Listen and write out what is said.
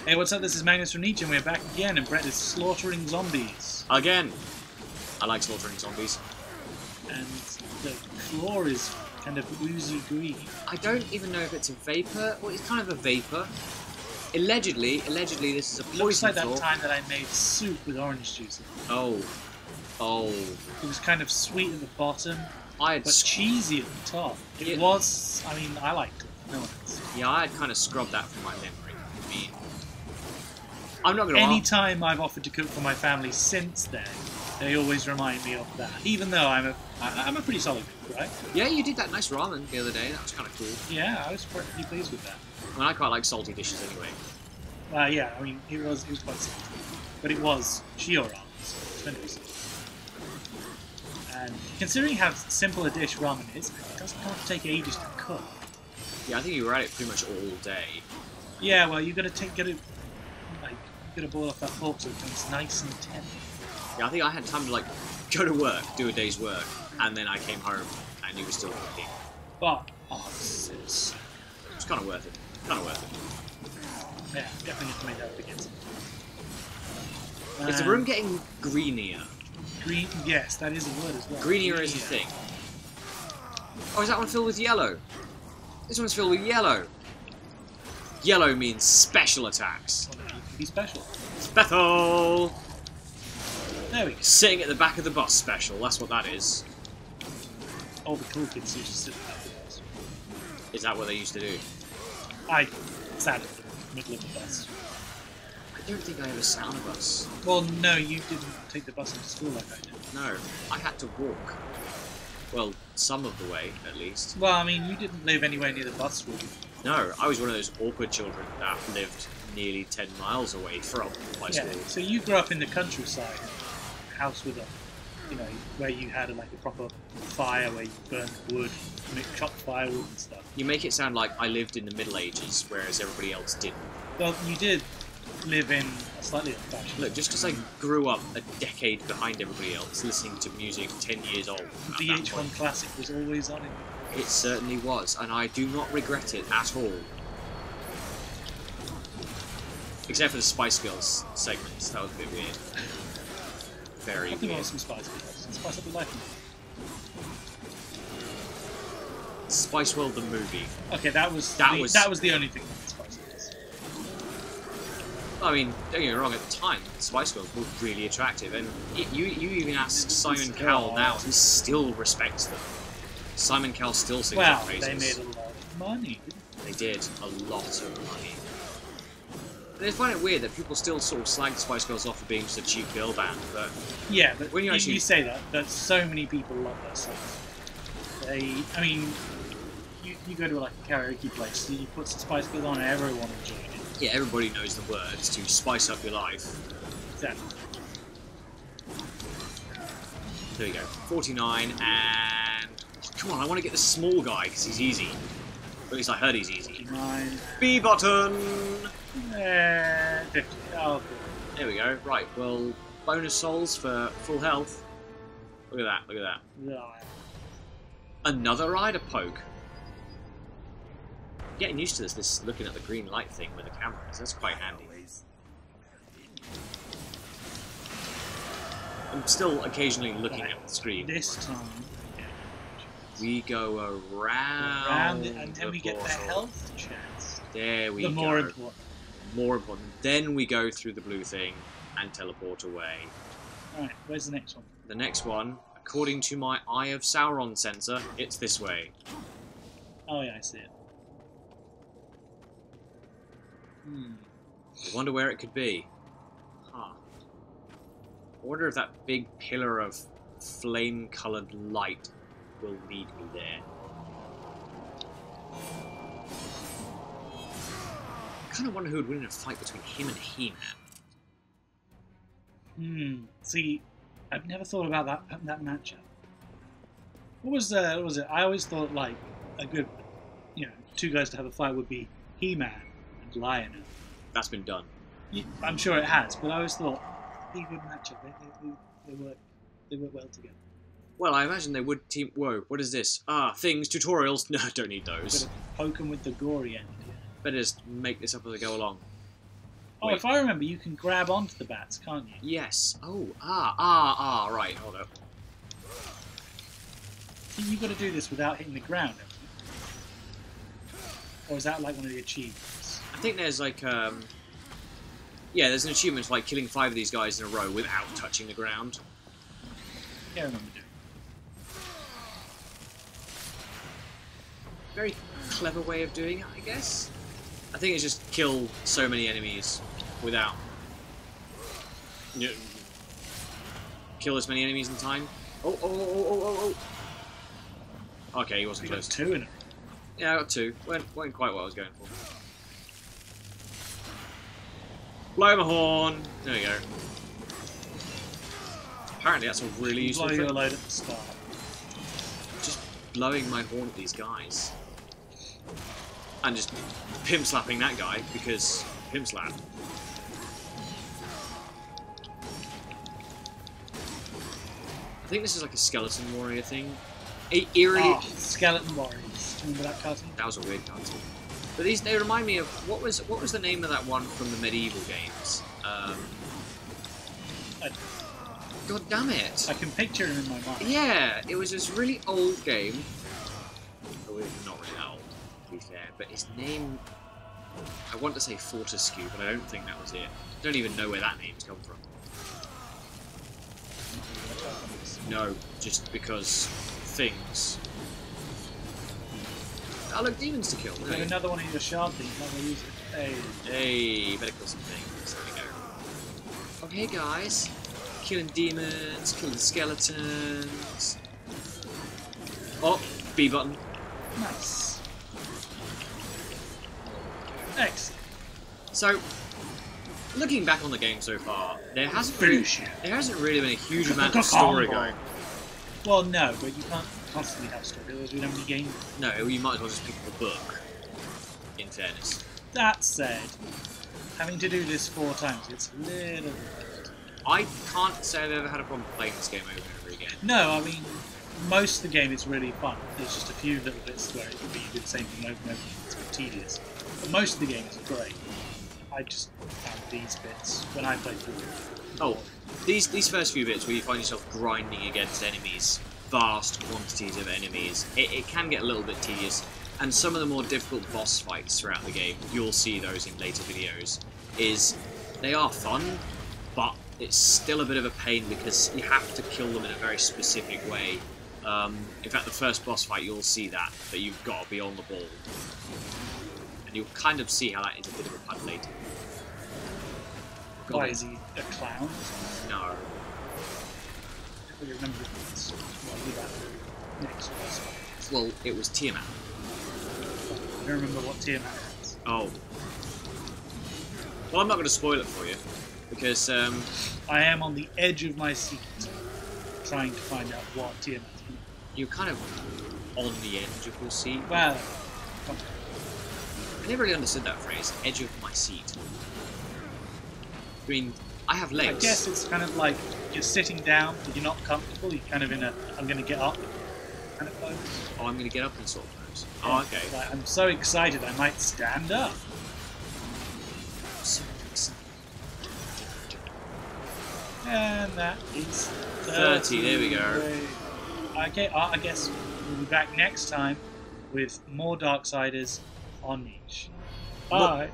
Hey, what's up? This is Magnus from NEACh, and we're back again, and Brett is slaughtering zombies. Again! I like slaughtering zombies. And the floor is kind of oozy green. I don't even know if it's a vapor. Well, it's kind of a vapor. Allegedly, this is a poison Looks like that floor. time that I made soup with orange juice in it. Oh. It was kind of sweet at the bottom, But cheesy at the top. It was, I mean, I liked it. No one else. Yeah, I had kind of scrubbed that from my memory. I mean, I'm not going to Anytime I've offered to cook for my family since then, they always remind me of that. Even though I'm a pretty solid cook, right? Yeah, you did that nice ramen the other day. That was kind of cool. Yeah, I was pretty pleased with that. I mean, I quite like salty dishes anyway. Yeah, I mean, it was quite simple. But it was Shio ramen, so it's meant to be simple. And considering how simple a dish ramen is, it doesn't have to take ages to cook. Yeah, I think you were at it pretty much all day. Yeah, well, you gotta boil off that pork so it becomes nice and tender. Yeah, I think I had time to, like, go to work, do a day's work, and then I came home and you were still cooking. But, this is... It's kind of worth it. Yeah, definitely have to make that up against it. Is the room getting greenier? Green, yes, that is a word as well. Greenier is a thing. Oh, is that one filled with yellow? This one's filled with yellow. Yellow means special attacks. Well, it can be special. Special! There we go. Sitting at the back of the bus special, that's what that is. All the cool kids used to sit at the bus. Is that what they used to do? I sat at the middle of the bus. I don't think I ever sat on a bus. Well, no, you didn't take the bus into school like I did. No, I had to walk. Well, some of the way, at least. Well, I mean, you didn't live anywhere near the bus route. No, I was one of those awkward children that lived nearly 10 miles away from my school. So you grew up in the countryside, a house with a, where you had like a proper fire where you burned wood, chopped firewood and stuff. You make it sound like I lived in the Middle Ages, whereas everybody else didn't. Well, you did live in a slightly old-fashioned. Look, just because I grew up a decade behind everybody else, listening to music 10 years old. VH1 Classic was always on it. It certainly was, and I do not regret it at all. Except for the Spice Girls segments, that was a bit weird. Very Nothing weird. wrong with some Spice Girls. Spice up the life. Spice World the movie. Okay, that was the only thing with Spice Girls. I mean, don't get me wrong, at the time, Spice Girls were really attractive, and you even ask Simon Cowell now, he still respects them. Simon Cowell still sings their praises. They made a lot of money, didn't they? They did, a lot of money. And I find it weird that people still sort of slag the Spice Girls off for being just a cheap girl band, but... Yeah, but when you say that, but so many people love their songs. I mean, you go to like a karaoke place, you put some Spice Girls on and everyone enjoys it. Yeah, everybody knows the words to spice up your life. Exactly. There we go. 49, and... Come on, I want to get the small guy, because he's easy. At least I heard he's easy. 9. B button! 50. Oh, good. There we go. Right, well, bonus souls for full health. Look at that, look at that. Yeah. Another rider poke. Getting used to this looking at the green light thing with the camera, that's quite handy. I'm still occasionally looking at the screen. This time, we go around it, and then we get the health chest. There we go. The more important. More important. Then we go through the blue thing and teleport away. Alright, where's the next one? The next one, according to my Eye of Sauron sensor, it's this way. Oh yeah, I see it. I wonder where it could be. Huh. I wonder if that big pillar of flame-coloured light will lead me there. I kind of wonder who would win in a fight between him and He-Man. See, I've never thought about that matchup. What was it? I always thought like a good, two guys to have a fight would be He-Man and Lion-O. That's been done. I'm sure it has, but I always thought they good matchup. They work well together. Well, I imagine they would team... Whoa, what is this? Ah, things, tutorials. No, don't need those. Gotta poke them with the gory end. Better just make this up as I go along. Oh, Wait. if I remember, you can grab onto the bats, can't you? Yes. Oh, right, hold up. So you've got to do this without hitting the ground, haven't you? Or is that like one of the achievements? I think there's like, yeah, there's an achievement for like killing 5 of these guys in a row without touching the ground. Yeah, I remember doing it. Very clever way of doing it, I guess. I think it's just kill so many enemies without... kill as many enemies in time. Oh. Okay, he wasn't close. Got 2 in it. Yeah, I got 2. Weren't quite what I was going for. Blow my horn. There we go. Apparently that's a really useful Blow thing. your load at the start. Just blowing my horn at these guys. And just pimp slapping that guy, because pimp slap. I think this is like a skeleton warrior thing. Eerily... Skeleton Warriors. Remember that cartoon? That was a weird cartoon. But these, they remind me of... What was the name of that one from the medieval games? God damn it! I can picture him in my mind. Yeah, it was this really old game. Oh, not really that old, to be fair. But his name... I want to say Fortescue, but I don't think that was it. I don't even know where that name's come from. No, just because things. Oh look, demons to kill. Got another one of your shard things, not gonna use it. Hey, better kill some things. There we go. Oh hey guys. Killing demons, killing skeletons. Oh, B button. Nice. Excellent. So, looking back on the game so far, there hasn't really been a huge amount of story going. Well, no, but you can't constantly have story. Otherwise, we don't have any game. No, you might as well just pick up a book. In fairness. That said, having to do this 4 times, it's a little bit. I can't say I've ever had a problem playing this game over and over again. No, I mean, most of the game is really fun. There's just a few little bits where it could be you do the same thing over and over again. It's a bit tedious. But most of the game is great. I just found these bits when I played through it. Oh, these first few bits where you find yourself grinding against enemies, vast quantities of enemies, it can get a little bit tedious. And some of the more difficult boss fights throughout the game, you'll see those in later videos, they are fun, but it's still a bit of a pain because you have to kill them in a very specific way. In fact, the first boss fight, you'll see that you've got to be on the ball. And you'll kind of see how that is a bit of a pun later. Why, is he a clown? No. I remember this. What was that next boss fight? Well, it was Tiamat. I don't remember what Tiamat is. Oh. Well, I'm not going to spoil it for you, because... I am on the edge of my seat, trying to find out what Tiamat is. You're kind of on the edge of your seat. Well, okay. I never really understood that phrase, edge of my seat. I mean, I have legs. I guess it's kind of like you're sitting down, but you're not comfortable, you're kind of in a, I'm going to get up kind of pose. Oh, I'm going to get up in sort of pose. Oh, okay. Like, I'm so excited I might stand up. So excited. And that is 30, there we go. Okay, I guess we'll be back next time with more Darksiders on NEACh. Bye.